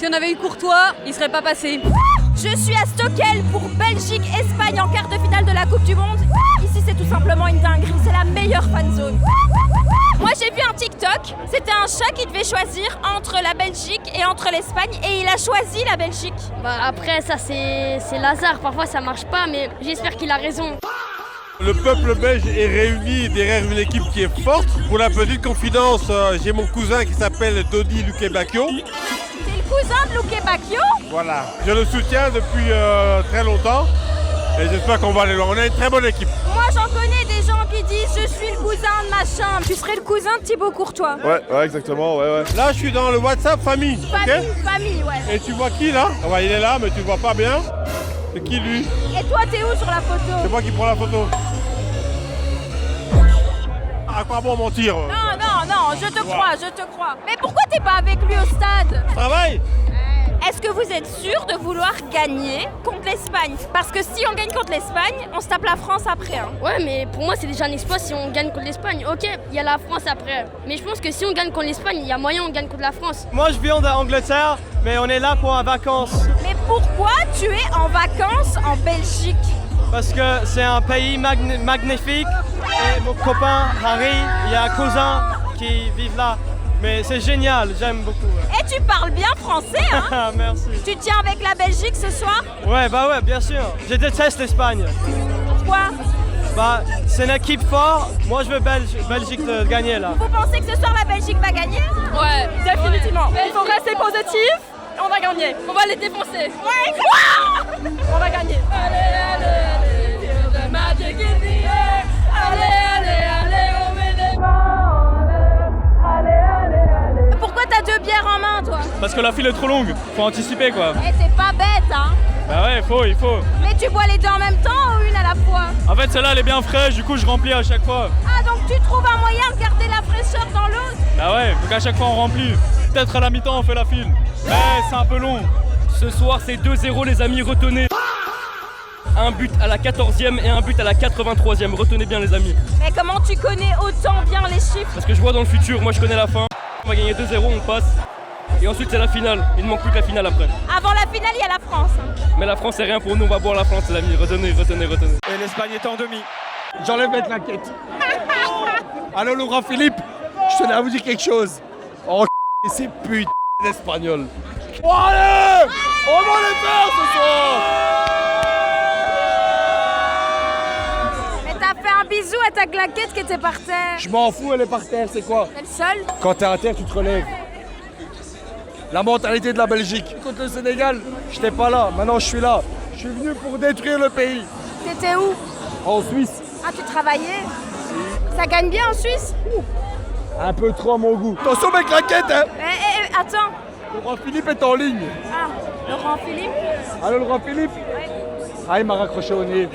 Si on avait eu Courtois, il serait pas passé. Je suis à Stockel pour Belgique-Espagne en quart de finale de la Coupe du Monde. Ici, c'est tout simplement une dinguerie. C'est la meilleure fan zone. Moi, j'ai vu un TikTok. C'était un chat qui devait choisir entre la Belgique et entre l'Espagne. Et il a choisi la Belgique. Bah après, ça c'est Lazare. Parfois, ça marche pas, mais j'espère qu'il a raison. Le peuple belge est réuni derrière une équipe qui est forte. Pour la petite confidence, j'ai mon cousin qui s'appelle Dodi Lukebakio. C'est le cousin de Luke Bacchio. Voilà, je le soutiens depuis très longtemps et j'espère qu'on va aller loin. On a une très bonne équipe. Moi, j'en connais des gens qui disent je suis le cousin de machin. Tu serais le cousin de Thibaut Courtois. Ouais, exactement, ouais. Là, je suis dans le WhatsApp famille. Famille, ouais. Et tu vois qui là? Ouais, il est là, mais tu le vois pas bien. C'est qui lui? Et toi, t'es où sur la photo? C'est moi qui prends la photo. À quoi bon mentir? Non, je te crois. Mais pourquoi t'es pas avec lui au stade? Travail. Est-ce que vous êtes sûr de vouloir gagner contre l'Espagne? Parce que si on gagne contre l'Espagne, on se tape la France après. Hein. Ouais, mais pour moi, c'est déjà un exploit si on gagne contre l'Espagne. Ok, il y a la France après. Mais je pense que si on gagne contre l'Espagne, il y a moyen on gagne contre la France. Moi, je viens d'Angleterre, mais on est là pour en vacances. Mais pourquoi tu es en vacances en Belgique? Parce que c'est un pays magnifique. Et mon copain Harry, il y a un cousin qui vit là. Mais c'est génial, j'aime beaucoup. Et tu parles bien français, hein? Merci. Tu tiens avec la Belgique ce soir? Ouais, bien sûr. Je déteste l'Espagne. Pourquoi? C'est une équipe forte. Moi, je veux Belgique de gagner là. Vous pensez que ce soir la Belgique va gagner? Ouais, définitivement. Il faut rester positif. On va gagner. On va les défoncer. Ouais, quoi? On va gagner. Allez, feel the magic in the air. Allez, on met des allez. Pourquoi t'as 2 bières en main, toi? Parce que la file est trop longue. Faut anticiper quoi. Eh, t'es pas bête, hein? Bah ouais, il faut. Mais tu bois les deux en même temps ou une à la fois? En fait, celle-là, elle est bien fraîche, du coup, je remplis à chaque fois. Ah, donc tu trouves un moyen de garder la fraîcheur dans l'autre? Bah ouais, donc à chaque fois, on remplit. Peut-être à la mi-temps, on fait la file. Mais c'est un peu long. Ce soir, c'est 2-0, les amis, retenez. Un but à la 14e et un but à la 83e. Retenez bien, les amis. Mais comment tu connais autant bien les chiffres? Parce que je vois dans le futur, moi je connais la fin. On va gagner 2-0, on passe. Et ensuite, c'est la finale. Il ne manque plus que la finale après. Avant la finale, il y a la France. Mais la France, c'est rien pour nous. On va boire la France, les amis. Retenez. Et l'Espagne est en demi. J'enlève mes claquettes. Allô Laurent Philippe, je tenais à vous dire quelque chose. Oh c'est putain d'espagnol. Oh allez, on va les faire ce soir. Mais t'as fait un bisou à ta claquette qui était par terre. Je m'en fous, elle est par terre, c'est quoi? T'es le seul? Quand t'es à terre, tu te relèves. La mentalité de la Belgique. Contre le Sénégal, j'étais pas là, maintenant je suis là. Je suis venu pour détruire le pays. T'étais où? En Suisse. Ah, tu travaillais? Ça gagne bien en Suisse? Un peu trop à mon goût. Attention mes claquettes, hein. Attends. Laurent Philippe est en ligne. Ah, Laurent Philippe? Allô Laurent Philippe? Ah, il m'a raccroché au nez.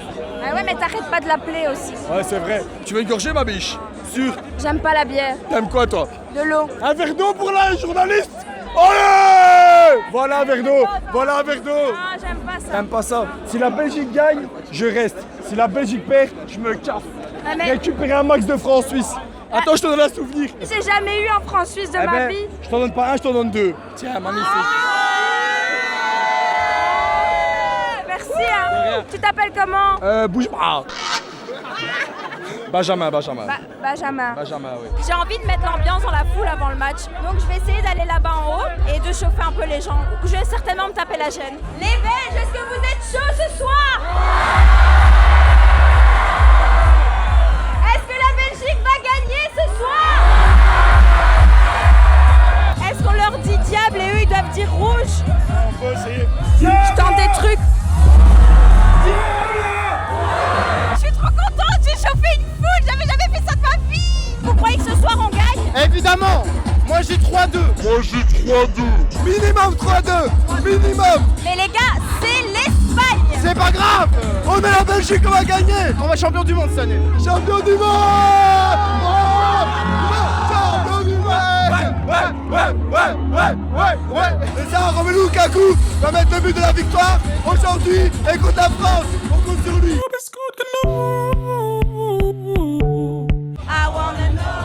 Ah ouais, mais t'arrêtes pas de l'appeler aussi. Ouais, c'est vrai. Tu veux égorger ma biche? Sûr. J'aime pas la bière. T'aimes quoi toi? De l'eau. Un verre d'eau pour la journaliste. Allez! Voilà un verre d'eau. Voilà un verre d'eau. Ah, j'aime pas ça. T'aimes pas ça? Si la Belgique gagne, je reste. Si la Belgique perd, je me casse. Ah, mais Récupérer un max de francs suisses. Attends, je te donne un souvenir. j'ai jamais eu un franc suisse de ma vie. Je t'en donne pas un, je t'en donne 2. Tiens, magnifique. Merci, hein. Tu t'appelles comment? Bouge pas. Benjamin. Benjamin. Benjamin, oui. J'ai envie de mettre l'ambiance dans la foule avant le match. Donc je vais essayer d'aller là-bas en haut et de chauffer un peu les gens. Je vais certainement me taper la gêne. Les Belges, est-ce que vous êtes chauds ce soir? Est-ce que la Belgique va gagner ce soir? Est-ce qu'on leur dit diable et eux ils doivent dire rouge? On peut essayer. Je tente des trucs. Je suis trop contente, j'ai chauffé une foule, j'avais jamais fait ça de ma vie. Vous croyez que ce soir on gagne? Évidemment. Moi j'ai 3-2. Minimum 3-2. Minimum. Mais les gars, c'est l'Espagne. C'est pas grave. On est la Belgique, on va gagner. On va champion du monde cette année. Champion du monde. Champion du monde. Ouais. Et ça, Romelu Lukaku va mettre le but de la victoire aujourd'hui et contre la France. On compte sur lui. I wanna know.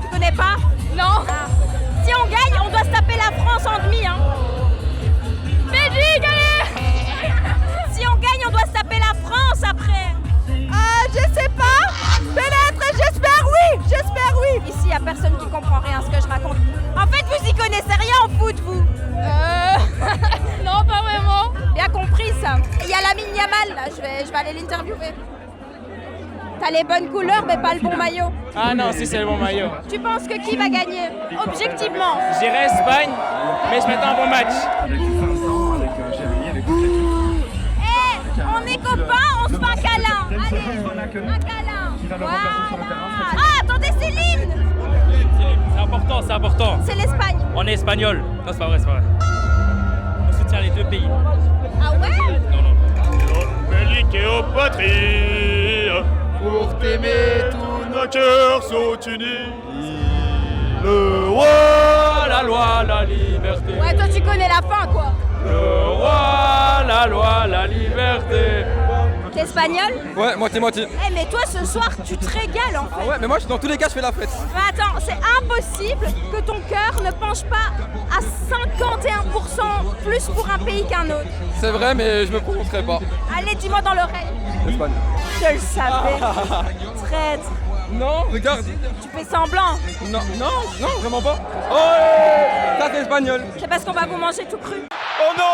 Tu connais pas? Non. Ah. comprends rien à ce que je raconte. En fait, vous y connaissez rien en foot, vous. Non, pas vraiment. Bien compris ça. Il y a Lamine Yamal là, je vais aller l'interviewer. T'as les bonnes couleurs mais pas le bon maillot. Ah non, si c'est le bon maillot. Tu penses que qui va gagner? Objectivement. Je dirais Espagne, mais je m'attends un bon match. On est copains, on se fait un câlin. Allez, un câlin. Voilà. Ah, attendez, c'est l'hymne. C'est important. C'est l'Espagne. On est espagnol. Non, c'est pas vrai. On soutient les deux pays. Ah ouais? Belgique et aux patries, pour t'aimer tous nos cœurs sont unis. Le roi, la loi, la liberté. Ouais, toi tu connais la fin quoi. Le roi, la loi, la liberté. T'es espagnol? Ouais, moitié-moitié. Eh mais toi ce soir tu te régales en fait. Ah ouais, mais moi dans tous les cas je fais la fête. Mais attends, c'est impossible que ton cœur ne penche pas à 51% plus pour un pays qu'un autre. C'est vrai, mais je me prononcerai pas. Allez, dis-moi dans l'oreille. Espagne. Je le savais. Traître. Non, regarde. Tu fais semblant. Non, vraiment pas. Oh, ça c'est espagnol. C'est parce qu'on va vous manger tout cru. Oh non.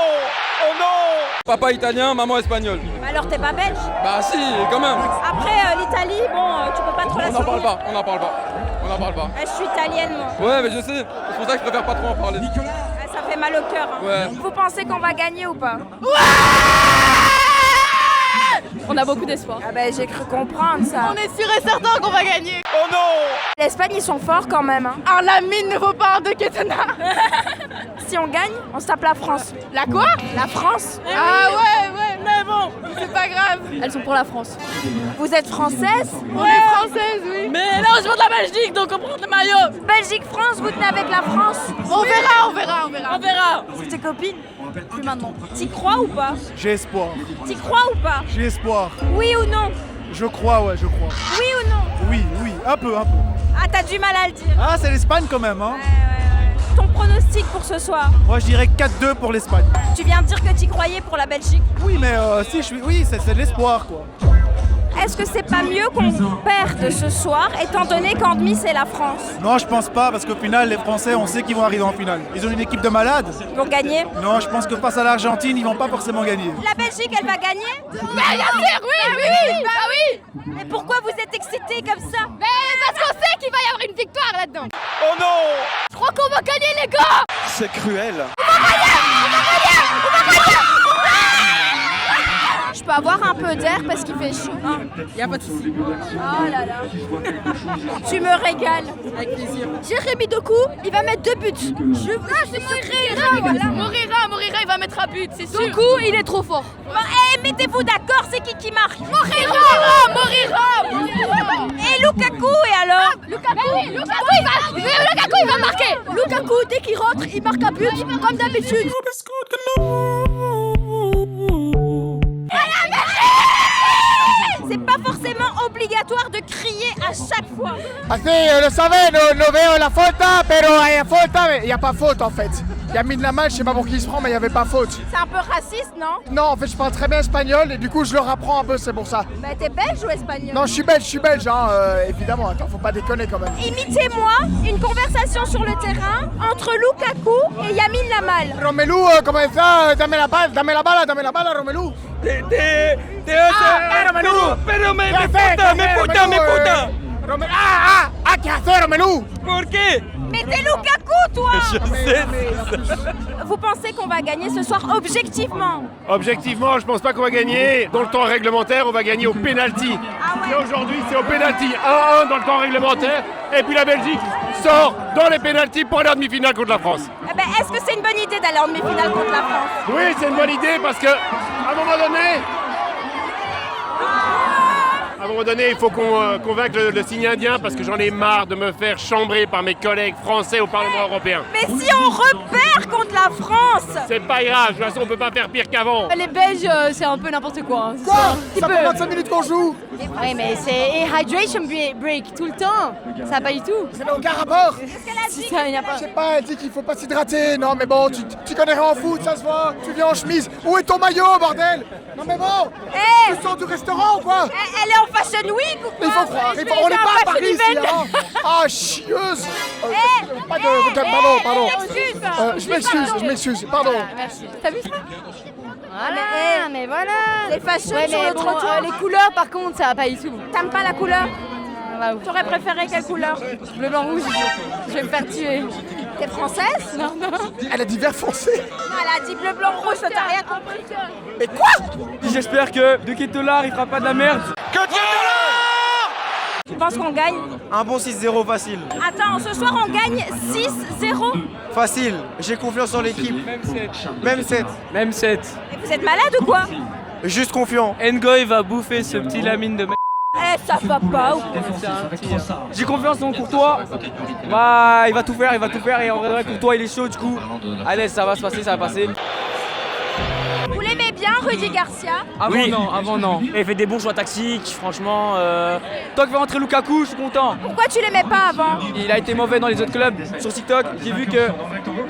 Papa italien, maman espagnole. Alors t'es pas belge? Bah si, quand même. Après l'Italie, bon, tu peux pas trop la On n'en parle soutenir. pas, on n'en parle pas. Je suis italienne moi. Ouais, mais je sais. C'est pour ça que je préfère pas trop en parler. Ça fait mal au cœur. Hein. Ouais. Vous pensez qu'on va gagner ou pas? On a beaucoup d'espoir. Ah ben j'ai cru comprendre ça. On est sûr et certain qu'on va gagner. Oh non. L'Espagne ils sont forts quand même. Hein. Un Lamine ne vaut pas un de Ketena. Si on gagne, on se tape la France. La quoi? La France? Ah ouais, mais bon, c'est pas grave. Elles sont pour la France. Vous êtes française? On est françaises, oui. Mais là, on se voit de la Belgique, donc on prend le maillot. Belgique-France, vous tenez avec la France? On verra. On verra. C'est tes copines? Plus maintenant. T'y crois ou pas? J'ai espoir. T'y crois ou pas? J'ai espoir. Oui ou non? Je crois, ouais, je crois. Oui ou non? Oui, un peu. Ah t'as du mal à le dire. Ah, c'est l'Espagne quand même, hein. Ouais. Ton pronostic pour ce soir? Moi, je dirais 4-2 pour l'Espagne. Tu viens de dire que t'y croyais pour la Belgique. Oui, mais oui, c'est de l'espoir, quoi. Est-ce que c'est pas mieux qu'on perde ce soir, étant donné qu'en demi c'est la France? Non, je pense pas, parce qu'au final, les Français, on sait qu'ils vont arriver en finale. Ils ont une équipe de malades. Ils vont gagner? Non, je pense que face à l'Argentine, ils vont pas forcément gagner. La Belgique, elle va gagner? Mais bien sûr, oui. Bah oui. Mais pourquoi vous êtes excités comme ça? Mais parce qu'on sait qu'il va y avoir une victoire là-dedans. Oh non. Je crois qu'on va gagner, les gars. C'est cruel. Je peux avoir un peu d'air parce qu'il fait chaud. Y a pas de souci. Oh là là. Tu me régales. Avec plaisir. Jérémy Doku, il va mettre 2 buts. C'est Moreira, il va mettre un but, c'est sûr. Doku, il est trop fort. Bon, mettez-vous d'accord, c'est qui marque? Moreira. Et Lukaku, et alors? Lukaku, il va marquer. Lukaku, dès qu'il rentre, il marque un but, comme d'habitude. C'est pas forcément obligatoire de crier à chaque fois. Así, lo sabes, no veo la falta, pero hay falta, il n'y a pas faute en fait. Lamine Yamal, je sais pas pour qui il se prend, mais il n'y avait pas faute. C'est un peu raciste, non? Non, en fait, je parle très bien espagnol et du coup, je le rapprends un peu, c'est pour ça. Bah t'es belge ou espagnol? Non, je suis belge, hein, évidemment. Attends, faut pas déconner quand même. Imitez-moi une conversation sur le terrain entre Lukaku et Lamine Yamal. Romelu, comment ça? Dame la balle, Romelu. Romelu! Pero me puta! Romelu, ¿qué haces, Romelu? ¿Por qué? Mais t'es Lukaku, toi! Je sais. Vous pensez qu'on va gagner ce soir objectivement? Objectivement, je pense pas qu'on va gagner. Dans le temps réglementaire, on va gagner au pénalty. Ah ouais. Et aujourd'hui, c'est au pénalty 1-1 dans le temps réglementaire. Et puis la Belgique sort dans les pénaltys pour aller en demi-finale contre la France. Eh ben, est-ce que c'est une bonne idée d'aller en demi-finale contre la France? Oui, c'est une bonne idée parce que à un moment donné, il faut qu'on convainque le signe indien parce que j'en ai marre de me faire chambrer par mes collègues français au Parlement européen. Mais si on repère contre la France! C'est pas grave, de toute façon on peut pas faire pire qu'avant. Les Belges, c'est un peu n'importe quoi. Quoi? Ça fait 25 minutes minutes qu'on joue. Oui, mais c'est hydration break tout le temps. Ça va pas du tout. Ça n'a aucun rapport. Si ça, il n'y a pas. Je sais pas, elle dit qu'il faut pas s'hydrater. Non, mais bon, tu connais rien en foot, ça se voit. Tu viens en chemise. Où est ton maillot, bordel? Non, mais bon. Eh, Tu sors du restaurant ou quoi? elle est en fashion week ou quoi? Il faut croire. On n'est pas à Paris ici, hein. Ah, chieuse. Pas de. Pardon. Je m'excuse. Pardon. Merci. T'as vu ça? Mais voilà. Les fashion Ouais, sur mais le bon, trottoir. les couleurs, par contre, ça va pas du tout. T'aimes pas la couleur? Bah, oui. T'aurais préféré quelle couleur? Bleu, blanc, rouge. Je vais me faire tuer. T'es française? Non. Elle a dit vert foncé. Elle a dit bleu, blanc, rouge, t'as rien compris. Mais quoi? J'espère que De Ketelaar il fera pas de la merde. Tu penses qu'on gagne? Un bon 6-0 facile. Attends, ce soir on gagne 6-0. Facile. J'ai confiance en l'équipe. Même 7. Même 7. Et vous êtes malade ou quoi? Juste confiant. Ngoy va bouffer ce petit Lamine de Eh, ça va pas ou quoi? J'ai confiance en Courtois. Bah, il va tout faire et en vrai Courtois il est chaud du coup. Allez, ça va se passer, ça va passer. Vous l'aimez bien, Rudy Garcia? Avant non. Il fait des bons choix tactiques, franchement. Tant qu'il va rentrer Lukaku, je suis content. Pourquoi tu l'aimais pas avant? Il a été mauvais dans les autres clubs. Sur TikTok, j'ai vu que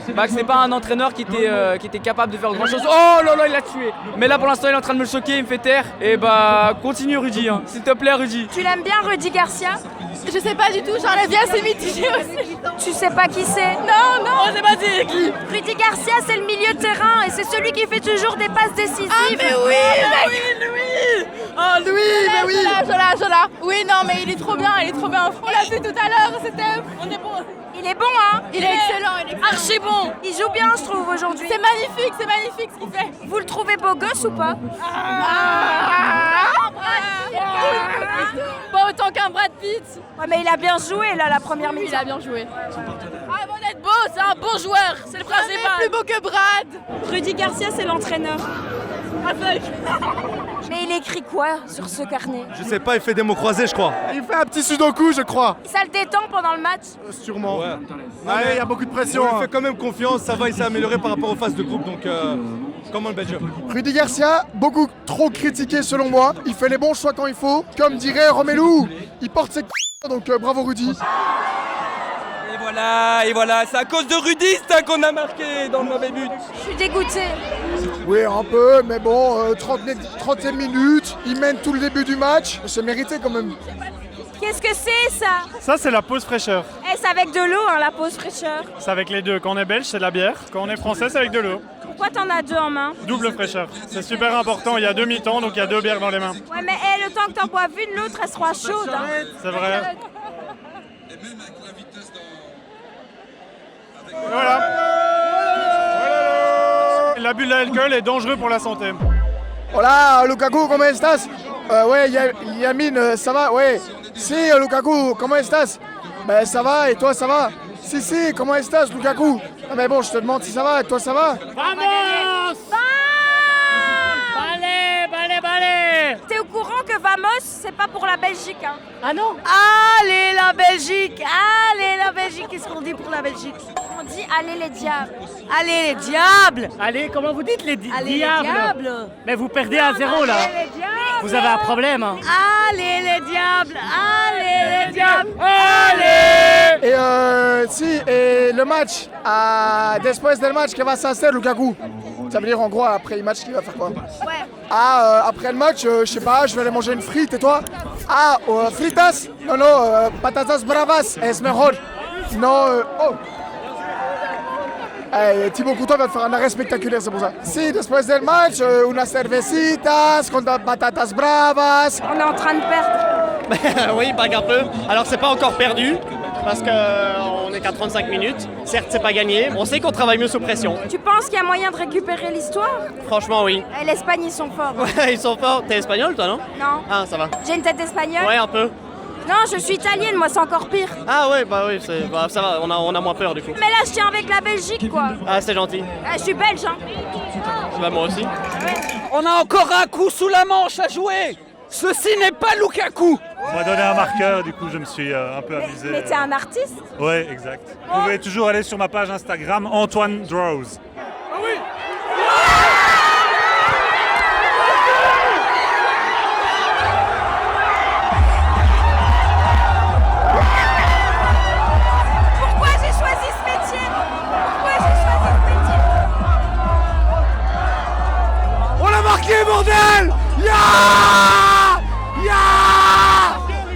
ce n'est pas un entraîneur qui était capable de faire grand chose. Oh là là, il l'a tué. Mais là pour l'instant, il est en train de me choquer, il me fait taire. Et bah, continue Rudy, hein. S'il te plaît Rudy. Tu l'aimes bien, Rudy Garcia? Je sais pas du tout, j'en ai bien assez mitigé aussi. Tu sais pas qui c'est? Non, on sait pas c'est qui. Rudy Garcia, c'est le milieu de terrain et c'est celui qui fait toujours des passes décisives. Ah, mais oui, Louis. Ah, Louis, mais oui. Zola. Oui, non, mais il est trop bien. On l'a vu tout à l'heure, on est bon. Il est bon, hein? Il est excellent. Archi bon. Il joue bien, je trouve, aujourd'hui. C'est magnifique ce qu'il fait. Vous le trouvez beau gosse ou pas? Pas autant qu'un Brad Pitt. Ouais, mais il a bien joué, là, la première Oui, minute. il a bien joué. Ah, bon d'être beau, c'est un bon joueur. C'est le principal. Plus beau que Brad. Rudy Garcia, c'est l'entraîneur. Mais il écrit quoi sur ce carnet? Je sais pas, il fait des mots croisés, je crois. Il fait un petit sudoku, je crois. Ça le détend pendant le match? Sûrement. Ouais. Il y a beaucoup de pression. On lui fait quand même confiance, ça va, il s'est amélioré par rapport aux phases de groupe, donc comment le Belgium? Rudy Garcia, beaucoup trop critiqué selon moi. Il fait les bons choix quand il faut. Comme dirait Romelu, il porte ses donc bravo Rudy. Et voilà, c'est à cause de Rudy qu'on a marqué dans le mauvais but. Je suis dégoûtée. Oui, un peu, mais bon, 30e minute, il mène tout le début du match. C'est mérité quand même. Qu'est-ce que c'est, ça? Ça, c'est la pause fraîcheur. Eh, c'est avec de l'eau, hein, la pause fraîcheur. C'est avec les deux. Quand on est belge, c'est de la bière. Quand on est français, c'est avec de l'eau. Pourquoi t'en as deux en main? Double fraîcheur. C'est super important. Il y a 2 mi-temps, donc il y a 2 bières dans les mains. Ouais, mais le temps que t'en boives une, l'autre, elle sera chaude. Hein. C'est vrai. Voilà. L'abus de l'alcool est dangereux pour la santé. Hola, Lukaku, ¿cómo estás? Ouais, Yamin, ça va? Ouais. Si, Lukaku, ¿cómo estás? Ben, ça va, et toi, ça va? Si, ¿cómo estás, Lukaku? Ah, mais bon, je te demande si ça va, et toi, ça va? Vamos! Vale! T'es au courant que Vamos, c'est pas pour la Belgique, hein? Ah non? Allez, la Belgique! Qu'est-ce qu'on dit pour la Belgique? On dit allez les diables! Allez les diables! Allez, comment vous dites les Allez les diables! Mais vous perdez à 0 là. Allez les diables! Vous avez un problème. Hein. Allez les diables! Allez les diables! Allez! Et le match, después del match, que va se hacer, Lukaku? Ça veut dire en gros, après le match, il va faire quoi? Ouais. Après le match, je sais pas, je vais aller manger une frite, et toi? Fritas? Non, patatas bravas, es mejor. Non, Thibaut Courtois va te faire un arrêt spectaculaire, c'est pour ça. Si, después del match, unas cervecitas, con patatas bravas. On est en train de perdre. Oui, bague un peu. Alors c'est pas encore perdu, parce qu'on est qu'à 35 minutes. Certes, c'est pas gagné. On sait qu'on travaille mieux sous pression. Tu penses qu'il y a moyen de récupérer l'histoire? Franchement, oui. L'Espagne, ils sont forts. Ouais, ils sont forts. T'es espagnol, toi, non? Non. Ah, ça va. J'ai une tête d'espagnol? Ouais, un peu. Non, je suis italienne, moi, c'est encore pire. Ah ouais, bah oui, ça va, on a moins peur du coup. Mais là, je tiens avec la Belgique, quoi. Ah, c'est gentil. Je suis belge, hein. Bah moi aussi. On a encore un coup sous la manche à jouer. Ceci n'est pas Lukaku. On m'a donné un marqueur, du coup je me suis un peu amusé. Mais t'es un artiste? Ouais, exact. Vous pouvez toujours aller sur ma page Instagram, Antoine Draws. Ah oui.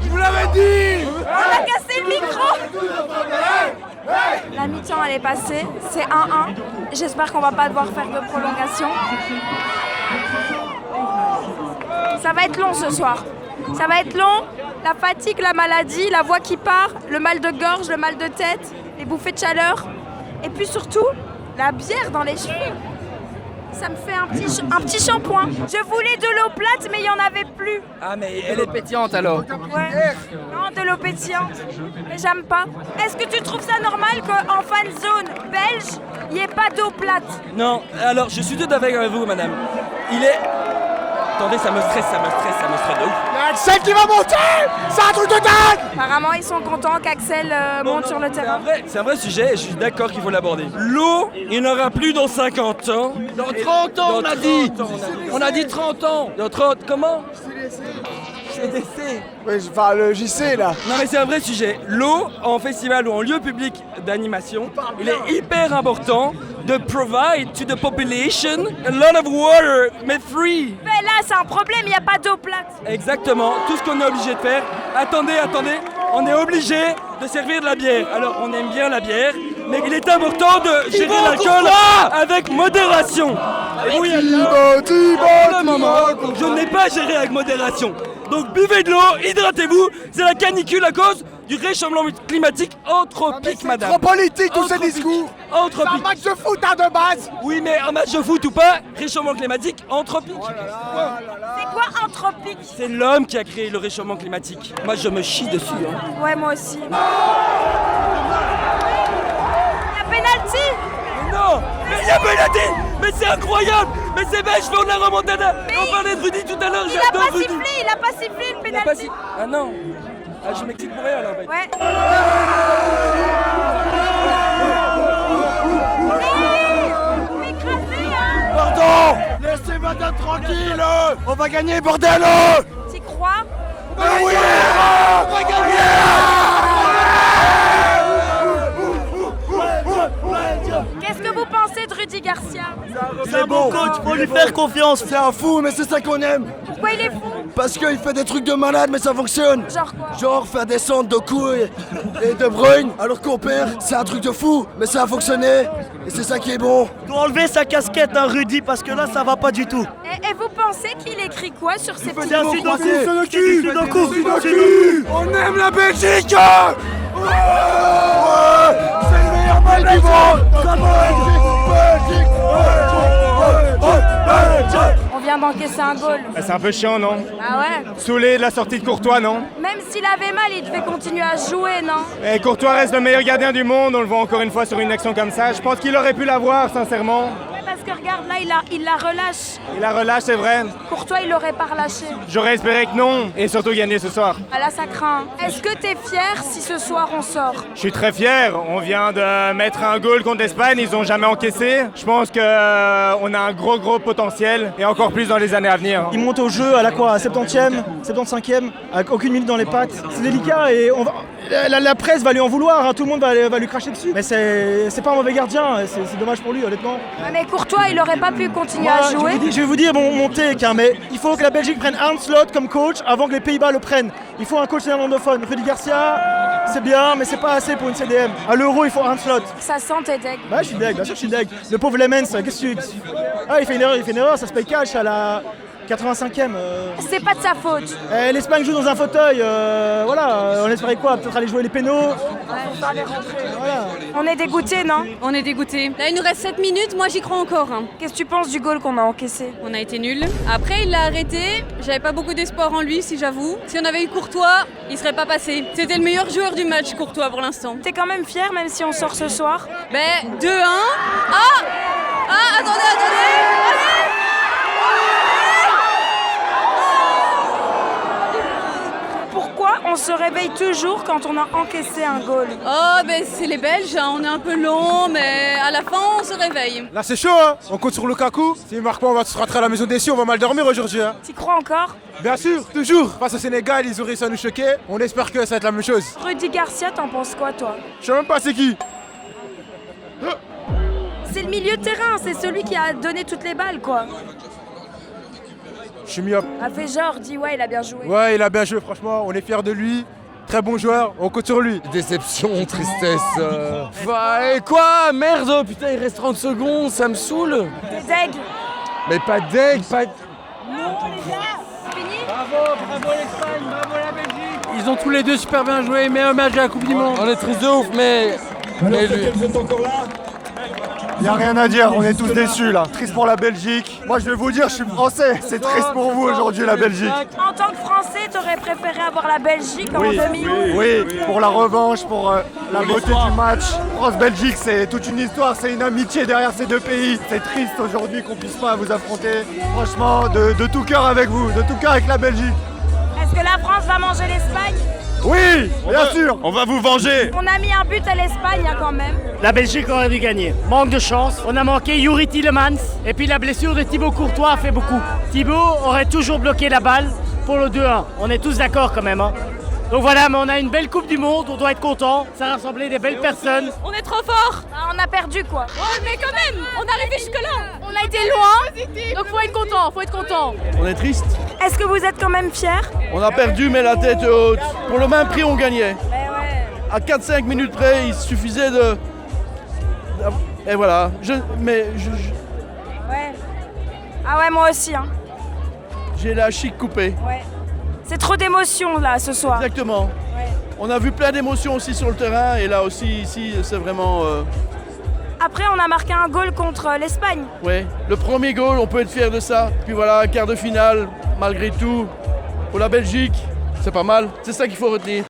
Je vous l'avais dit. On a cassé le micro. La mi-temps elle est passée, c'est 1-1. J'espère qu'on va pas devoir faire de prolongation. Ça va être long ce soir. Ça va être long. La fatigue, la maladie, la voix qui part, le mal de gorge, le mal de tête, les bouffées de chaleur. Et puis surtout, la bière dans les cheveux. Ça me fait un petit shampoing. Je voulais de l'eau plate, mais il n'y en avait plus. Ah, mais elle est pétillante alors. Ouais. Non, de l'eau pétillante. Mais j'aime pas. Est-ce que tu trouves ça normal qu'en fan zone belge, il n'y ait pas d'eau plate? Non, alors je suis tout à fait avec vous, madame. Il est... Attendez, ça me stresse de ouf. Il y a Axel qui va monter. C'est un truc de dingue. Apparemment, ils sont contents qu'Axel monte sur le terrain. C'est un vrai sujet et je suis d'accord qu'il faut l'aborder. L'eau, il n'y en aura plus dans 50 ans. Dans 30 ans, on a dit. On a dit 30 ans. Dans 30, comment CDC. Oui, enfin le JC là. Non mais c'est un vrai sujet. L'eau, en festival ou en lieu public d'animation, il est hyper important de provide to the population a lot of water, mais free. Mais là, c'est un problème, il n'y a pas d'eau plate. Exactement, tout ce qu'on est obligé de faire. Attendez, on est obligé de servir de la bière. Alors, on aime bien la bière, mais il est important de gérer l'alcool avec modération. Et oui, le moment, je n'ai pas géré avec modération. Donc, buvez de l'eau, hydratez-vous. C'est la canicule à cause du réchauffement climatique anthropique, madame. Trop politique tous ces discours. C'est un Anthropique. match de foot hein, de base. Oui, mais un match de foot ou pas, réchauffement climatique anthropique. C'est quoi anthropique? C'est l'homme qui a créé le réchauffement climatique. Moi, je me chie dessus. Hein. Ouais, moi aussi. La penalty. Non, mais il y a penalty. Mais c'est incroyable. Mais c'est belge, on a remontada. On parlait de Rudy tout à l'heure, Il a j'adore pas Rudy. sifflé, il a pas sifflé le Il a pas penalty. si... Ah non. Ah, je m'excite pour rien là en fait. Ouais. Pardon. Laissez madame tranquille. On va gagner bordel. T'y crois? Oui. On va gagner. Qu'est-ce que vous pensez de Rudy Garcia? C'est bon coach, faut lui faire confiance. C'est un fou mais c'est ça qu'on aime. Pourquoi il est fou? Parce qu'il fait des trucs de malade mais ça fonctionne. Genre quoi? Genre faire des centres de couilles et de Bruyne alors qu'on perd, c'est un truc de fou, mais ça a fonctionné et c'est ça qui est bon. Doit enlever sa casquette à Rudy parce que là ça va pas du tout. Et vous pensez qu'il écrit quoi sur ses petits C'est un mots? sudoku, c'est du sudoku. On aime la Belgique. C'est le meilleur bal du monde. Belgique. On vient d'encaisser un goal. C'est un peu chiant, non? Ah ouais? Saoulé de la sortie de Courtois, non? Même s'il avait mal, il devait continuer à jouer, non? Et Courtois reste le meilleur gardien du monde, on le voit encore une fois sur une action comme ça. Je pense qu'il aurait pu l'avoir, sincèrement. Ouais, parce que regarde, là, il la relâche. Il la relâche, c'est vrai. Courtois, il l'aurait pas relâché. J'aurais espéré que non, et surtout gagner ce soir. Ah là, ça craint. Est-ce que t'es fier si ce soir on sort? Je suis très fier, on vient de mettre un goal contre l'Espagne, ils ont jamais encaissé. Je pense qu'on a un gros potentiel, et encore plus dans les années à venir. Il monte au jeu à la quoi, à 70e, 75e, avec aucune minute dans les pattes. C'est délicat et la presse va lui en vouloir, hein, tout le monde va lui cracher dessus. Mais c'est pas un mauvais gardien, c'est dommage pour lui honnêtement. Ouais, mais Courtois, il aurait pas pu continuer à jouer. Je vais vous dire mon take, hein, mais il faut que la Belgique prenne Arne Slot comme coach avant que les Pays-Bas le prennent. Il faut un coach néerlandophone. Rudy Garcia, c'est bien, mais c'est pas assez pour une CDM. À l'Euro, il faut Arne Slot. Ça sent tes deg. Bah, je suis deg, bien sûr, je suis deg. Le pauvre Lemens, qu'est-ce que tu... Ah, il fait une erreur, ça se paye cash à la 85e. C'est pas de sa faute. L'Espagne joue dans un fauteuil, voilà, on espérait quoi? Peut-être aller jouer les pénaux. Voilà. On est dégoûtés, non? On est dégoûtés. Là, il nous reste 7 minutes, moi j'y crois encore. Hein. Qu'est-ce que tu penses du goal qu'on a encaissé? On a été nuls. Après, il l'a arrêté. J'avais pas beaucoup d'espoir en lui, si j'avoue. Si on avait eu Courtois, il serait pas passé. C'était le meilleur joueur du match, Courtois, pour l'instant. T'es quand même fier, même si on sort ce soir? Ben, 2-1. Ah, attendez. Pourquoi on se réveille toujours quand on a encaissé un goal? Oh, ben c'est les Belges, hein. On est un peu long, mais à la fin, on se réveille. Là c'est chaud hein, on compte sur Lukaku. S'il marque pas on va se rentrer à la maison déçu, on va mal dormir aujourd'hui hein. T'y crois encore? Bien sûr, toujours. Face au Sénégal, ils ont réussi à nous choquer. On espère que ça va être la même chose. Rudy Garcia, t'en penses quoi, toi? Je sais même pas c'est qui. C'est le milieu de terrain, c'est celui qui a donné toutes les balles, quoi. Je Je suis myope. A fait genre, dis ouais, il a bien joué. Ouais, il a bien joué, franchement. On est fiers de lui. Très bon joueur, on compte sur lui. Déception, tristesse. Et quoi? Merde, putain, il reste 30 secondes, ça me saoule. T'es deg. Mais pas deg, pas... Non, les gars. Fini. Bravo l'Espagne, bravo la Belgique. Ils ont tous les deux super bien joué, meilleur match de la Coupe du Monde. On est triste de ouf, mais lui... Vous êtes encore là? Il n'y a rien à dire, on est tous déçus là. Triste pour la Belgique. Moi je vais vous dire, je suis français. C'est triste pour vous aujourd'hui la Belgique. En tant que Français, t'aurais préféré avoir la Belgique en demi? Oui, pour la revanche, pour la beauté du match. France-Belgique, c'est toute une histoire, c'est une amitié derrière ces deux pays. C'est triste aujourd'hui qu'on puisse pas vous affronter. Franchement, de tout cœur avec vous, de tout cœur avec la Belgique. Est-ce que la France va manger l'Espagne? Oui, bien sûr. On va vous venger. On a mis un but à l'Espagne quand même. La Belgique aurait dû gagner. Manque de chance. On a manqué Yuri Tillemans. Et puis la blessure de Thibaut Courtois a fait beaucoup. Thibaut aurait toujours bloqué la balle pour le 2-1. On est tous d'accord quand même. Hein. Donc voilà, mais on a une belle Coupe du Monde. On doit être content. Ça a rassemblé des belles personnes. On est trop fort. On a perdu quoi. Oh, mais quand même, on est arrivé jusque-là. On a été loin, donc faut être content, On est triste. Est-ce que vous êtes quand même fiers? On a perdu, mais la tête haute. Pour le même prix, on gagnait. Mais ouais. À 4-5 minutes près, il suffisait de... Et voilà. Ouais. Ah ouais, moi aussi. Hein. J'ai la chic coupée. Ouais. C'est trop d'émotions là ce soir. Exactement. Ouais. On a vu plein d'émotions aussi sur le terrain. Et là aussi, ici, c'est vraiment... Après, on a marqué un goal contre l'Espagne. Ouais. Le premier goal, on peut être fier de ça. Puis voilà, quart de finale, malgré tout, pour la Belgique. C'est pas mal. C'est ça qu'il faut retenir.